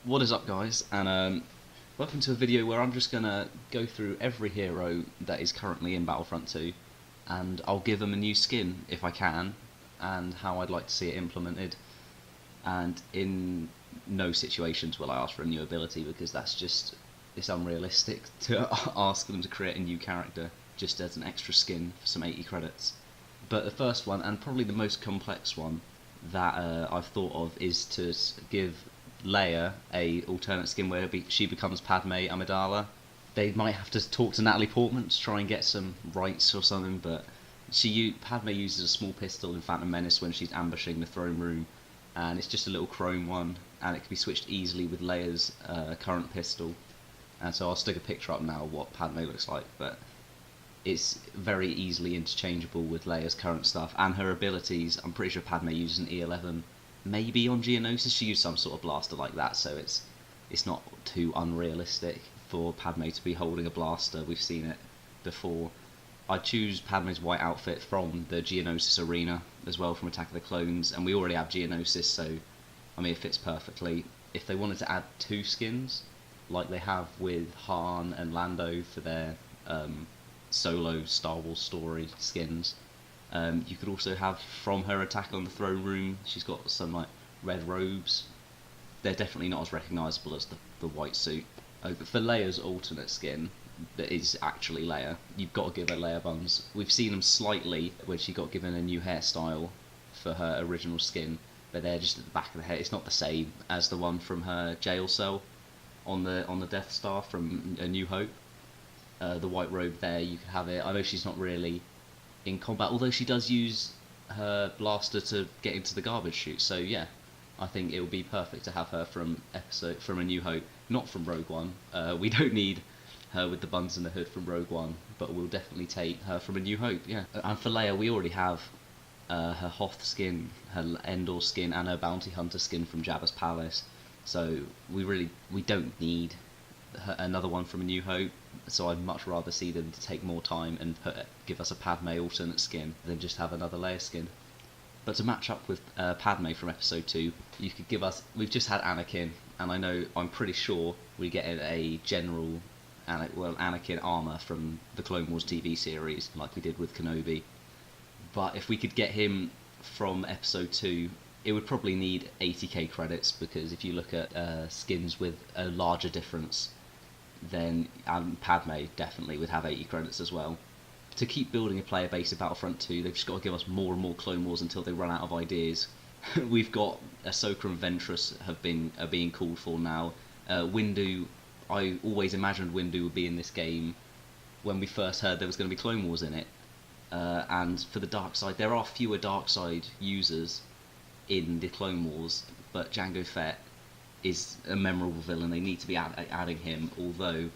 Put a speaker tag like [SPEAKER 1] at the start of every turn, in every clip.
[SPEAKER 1] What is up, guys, and welcome to a video where I'm just gonna go through every hero that is currently in Battlefront 2, and I'll give them a new skin if I can, and how I'd like to see it implemented. And in no situations will I ask for a new ability, because it's unrealistic to ask them to create a new character just as an extra skin for some 80 credits. But the first one, and probably the most complex one that I've thought of, is to give Leia a alternate skin where she becomes Padme Amidala. They might have to talk to Natalie Portman to try and get some rights or something, but Padme uses a small pistol in Phantom Menace when she's ambushing the throne room, and it's just a little chrome one, and it can be switched easily with Leia's current pistol. And so I'll stick a picture up now of what Padme looks like, but it's very easily interchangeable with Leia's current stuff and her abilities. I'm pretty sure Padme uses an E11. Maybe on Geonosis she used some sort of blaster like that, so it's not too unrealistic for Padme to be holding a blaster. We've seen it before. I'd choose Padme's white outfit from the Geonosis arena as well, from Attack of the Clones, and we already have Geonosis, so I mean it fits perfectly. If they wanted to add two skins, like they have with Han and Lando for their solo Star Wars story skins, you could also have from her attack on the throne room, she's got some like red robes. They're definitely not as recognisable as the white suit. But for Leia's alternate skin, that is actually Leia, you've got to give her Leia buns. We've seen them slightly when she got given a new hairstyle for her original skin, but they're just at the back of the head. It's not the same as the one from her jail cell on the Death Star from A New Hope. The white robe there, you could have it. I know she's not really in combat, although she does use her blaster to get into the garbage chute, so yeah, I think it would be perfect to have her from A New Hope, not from Rogue One. We don't need her with the buns and the hood from Rogue One, but we'll definitely take her from A New Hope, yeah. And for Leia, we already have her Hoth skin, her Endor skin, and her Bounty Hunter skin from Jabba's Palace, so we don't need another one from A New Hope. So I'd much rather see them to take more time and give us a Padme alternate skin than just have another Leia skin. But to match up with Padme from Episode 2, you could give us... We've just had Anakin, and I'm pretty sure we get a general Anakin armour from the Clone Wars TV series, like we did with Kenobi. But if we could get him from Episode 2, it would probably need 80k credits, because if you look at skins with a larger difference, then Padme definitely would have 80 credits as well. To keep building a player base of Battlefront 2, they've just got to give us more and more Clone Wars until they run out of ideas. We've got Ahsoka and Ventress are being called for now. Windu, I always imagined Windu would be in this game when we first heard there was going to be Clone Wars in it. And for the dark side, there are fewer dark side users in the Clone Wars, but Jango Fett is a memorable villain. They need to be adding him, although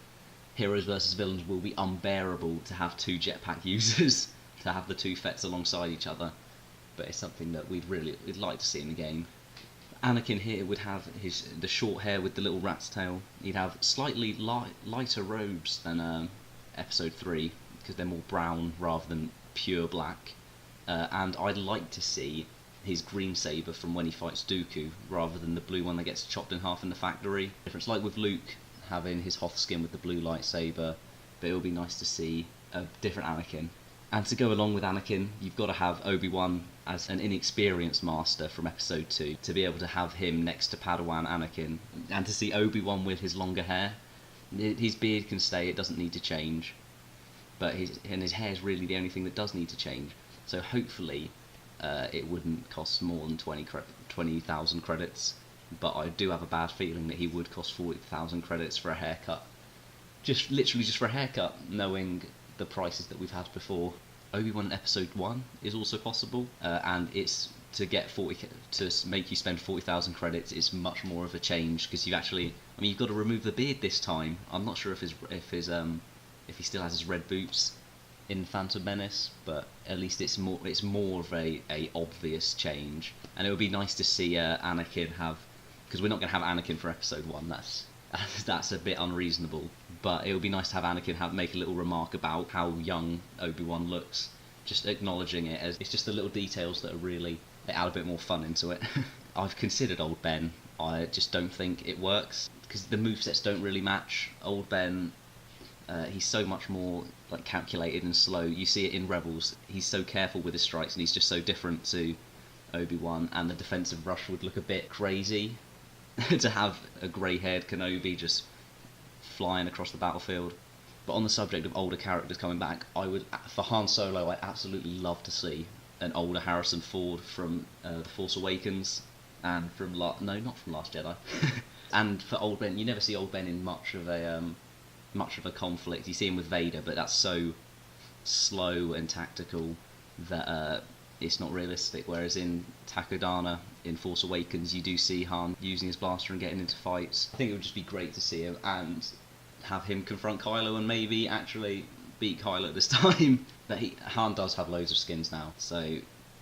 [SPEAKER 1] Heroes vs Villains will be unbearable to have two jetpack users, to have the two Fetts alongside each other, but it's something that we'd like to see in the game. Anakin here would have the short hair with the little rat's tail. He'd have slightly lighter robes than Episode 3, because they're more brown rather than pure black, and I'd like to see his green saber from when he fights Dooku, rather than the blue one that gets chopped in half in the factory. Difference, like with Luke having his Hoth skin with the blue lightsaber, but it would be nice to see a different Anakin. And to go along with Anakin, you've got to have Obi-Wan as an inexperienced master from Episode 2, to be able to have him next to Padawan Anakin, and to see Obi-Wan with his longer hair. His beard can stay, it doesn't need to change, but his hair is really the only thing that does need to change. So hopefully it wouldn't cost more than 20,000 credits, but I do have a bad feeling that he would cost 40,000 credits for a haircut. Literally just for a haircut, knowing the prices that we've had before. Obi-Wan in Episode 1 is also possible, and it's to make you spend 40,000 credits is much more of a change, because you've got to remove the beard this time. I'm not sure if he still has his red boots in Phantom Menace, but at least it's more of a obvious change. And it would be nice to see Anakin have, because we're not going to have Anakin for Episode 1, that's a bit unreasonable, but it would be nice to have Anakin make a little remark about how young Obi-Wan looks, just acknowledging it. As it's just the little details that they add a bit more fun into it. I've considered old Ben. I just don't think it works, because the movesets don't really match. Old Ben, he's so much more like calculated and slow. You see it in Rebels. He's so careful with his strikes, and he's just so different to Obi-Wan. And the defensive rush would look a bit crazy to have a grey-haired Kenobi just flying across the battlefield. But on the subject of older characters coming back, for Han Solo, I'd absolutely love to see an older Harrison Ford from The Force Awakens, and from not from Last Jedi. And for Old Ben, you never see Old Ben in much of a conflict. You see him with Vader, but that's so slow and tactical that it's not realistic. Whereas in Takodana in Force Awakens, you do see Han using his blaster and getting into fights. I think it would just be great to see him and have him confront Kylo and maybe actually beat Kylo this time. But Han does have loads of skins now, so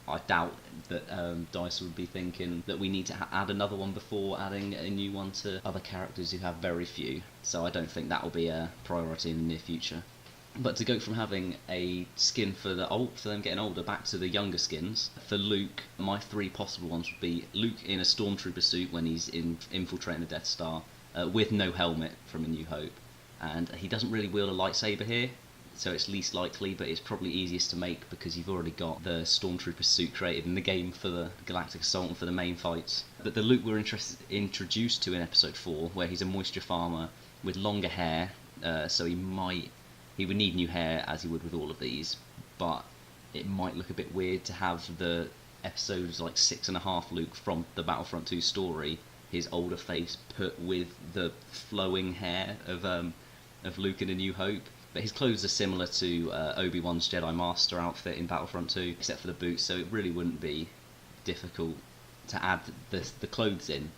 [SPEAKER 1] I doubt that DICE would be thinking that we need to add another one before adding a new one to other characters who have very few. So I don't think that will be a priority in the near future. But to go from having a skin for them getting older back to the younger skins, for Luke, my 3 possible ones would be Luke in a Stormtrooper suit when he's infiltrating the Death Star, with no helmet from A New Hope. And he doesn't really wield a lightsaber here, so it's least likely, but it's probably easiest to make because you've already got the Stormtrooper suit created in the game for the Galactic Assault and for the main fights. But the Luke we're introduced to in Episode 4, where he's a moisture farmer with longer hair, so he would need new hair, as he would with all of these, but it might look a bit weird to have the episodes like 6.5 Luke from the Battlefront 2 story, his older face put with the flowing hair of Luke in A New Hope. But his clothes are similar to Obi-Wan's Jedi Master outfit in Battlefront 2, except for the boots, so it really wouldn't be difficult to add the clothes in,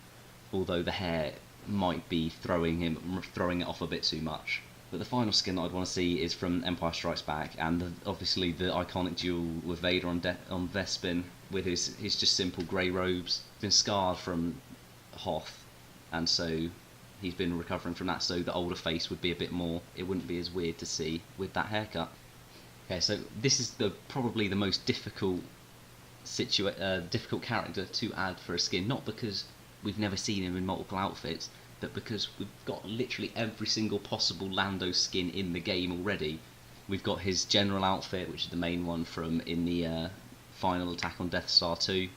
[SPEAKER 1] although the hair might be throwing it off a bit too much. But the final skin that I'd want to see is from Empire Strikes Back, and obviously the iconic duel with Vader on Bespin, with his just simple grey robes. He's been scarred from Hoth, and so he's been recovering from that, so the older face would be a bit more, it wouldn't be as weird to see with that haircut. Okay, so this is probably the most difficult character to add for a skin, not because we've never seen him in multiple outfits, but because we've got literally every single possible Lando skin in the game already. We've got his general outfit, which is the main one from in the final Attack on Death Star 2.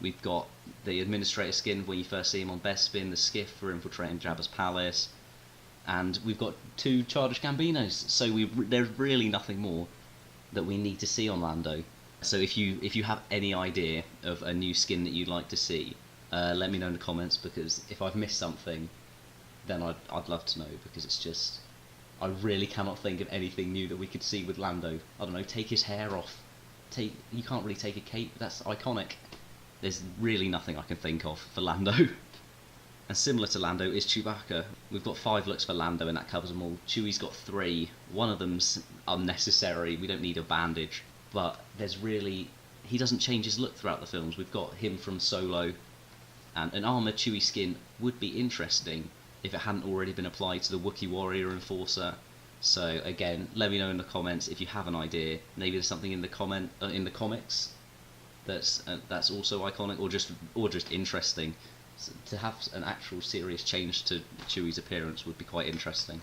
[SPEAKER 1] We've got the Administrator skin when you first see him on Bespin, the skiff for infiltrating Jabba's palace, and we've got 2 Childish Gambinos, so there's really nothing more that we need to see on Lando. So if you have any idea of a new skin that you'd like to see, let me know in the comments, because if I've missed something, then I'd love to know, because it's just, I really cannot think of anything new that we could see with Lando. I don't know, take his hair off. You can't really take a cape, that's iconic. There's really nothing I can think of for Lando. And similar to Lando is Chewbacca. We've got 5 looks for Lando, and that covers them all. Chewie's got 3. One of them's unnecessary, we don't need a bandage. But he doesn't change his look throughout the films. We've got him from Solo, and an armoured Chewie skin would be interesting if it hadn't already been applied to the Wookiee Warrior Enforcer. So again, let me know in the comments if you have an idea. Maybe there's something in the comics that's also iconic, or just interesting. So to have an actual serious change to Chewie's appearance would be quite interesting.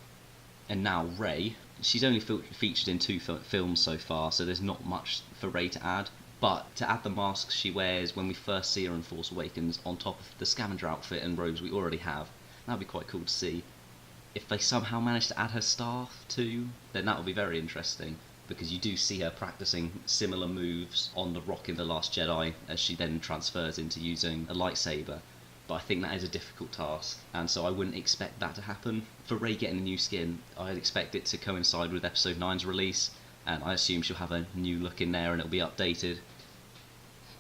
[SPEAKER 1] And now Rey, she's only featured in 2 films so far, so there's not much for Rey to add. But to add the masks she wears when we first see her in Force Awakens on top of the scavenger outfit and robes we already have, that'd be quite cool to see. If they somehow manage to add her staff too, then that would be very interesting, because you do see her practicing similar moves on the rock in The Last Jedi as she then transfers into using a lightsaber. But I think that is a difficult task, and so I wouldn't expect that to happen. For Rey getting a new skin, I'd expect it to coincide with Episode 9's release, and I assume she'll have a new look in there and it'll be updated.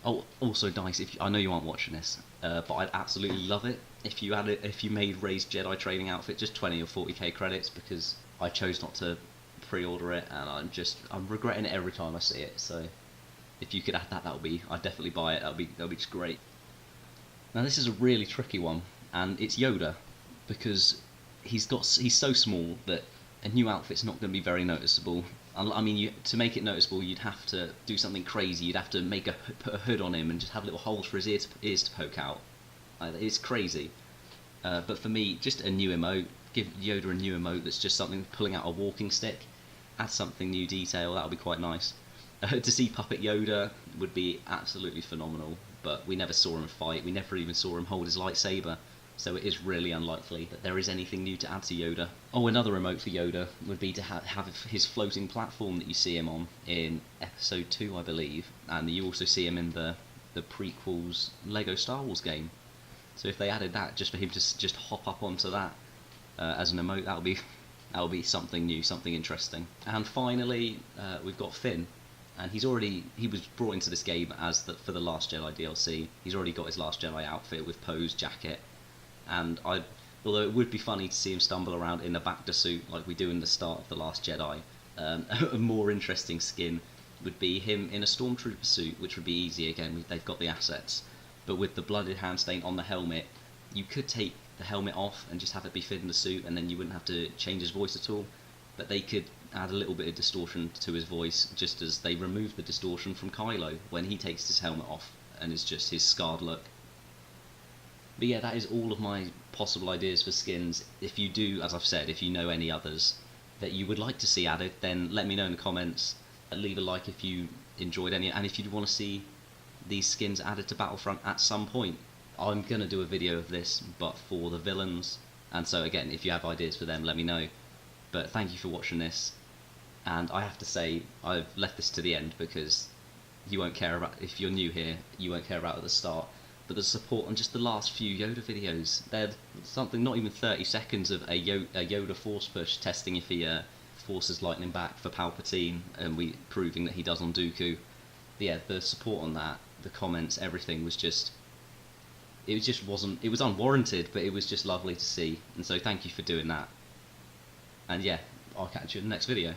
[SPEAKER 1] Oh, also DICE, I know you aren't watching this, but I'd absolutely love it if you made Rey's Jedi training outfit just 20 or 40k credits, because I chose not to pre-order it, and I'm regretting it every time I see it. So if you could add that, I'd definitely buy it. That'd be just great. Now this is a really tricky one, and it's Yoda, because he's so small that a new outfit's not going to be very noticeable. I mean, to make it noticeable, you'd have to do something crazy. You'd have to put a hood on him and just have little holes for his ears to poke out. It's crazy. But for me, just a new emote, give Yoda a new emote that's just something pulling out a walking stick, add something new detail, that would be quite nice. To see Puppet Yoda would be absolutely phenomenal, but we never saw him fight, we never even saw him hold his lightsaber, so it is really unlikely that there is anything new to add to Yoda. Oh, another emote for Yoda would be to have his floating platform that you see him on in Episode 2, I believe, and you also see him in the prequels Lego Star Wars game. So if they added that, just for him to just hop up onto that as an emote, that'll be something new, something interesting. And finally, we've got Finn, and he was brought into this game as for the Last Jedi DLC. He's already got his Last Jedi outfit with Poe's jacket, and although it would be funny to see him stumble around in a Bacta suit like we do in the start of the Last Jedi, a more interesting skin would be him in a Stormtrooper suit, which would be easy. Again, they've got the assets. But with the blooded hand stain on the helmet, you could take the helmet off and just have it be fit in the suit, and then you wouldn't have to change his voice at all. But they could add a little bit of distortion to his voice, just as they removed the distortion from Kylo when he takes his helmet off and it's just his scarred look. But yeah, that is all of my possible ideas for skins. If you do, as I've said, if you know any others that you would like to see added, then let me know in the comments. Leave a like if you enjoyed any, and if you want to see these skins added to Battlefront at some point. I'm going to do a video of this, but for the villains, and so again, if you have ideas for them, let me know. But thank you for watching this, and I have to say, I've left this to the end because you won't care about, if you're new here, you won't care about at the start, but the support on just the last few Yoda videos, they're something not even 30 seconds of a Yoda force push, testing if he forces lightning back for Palpatine, and proving that he does on Dooku. But yeah, the support on that, the comments, everything was just, it was unwarranted, but it was just lovely to see, and so thank you for doing that. And yeah, I'll catch you in the next video.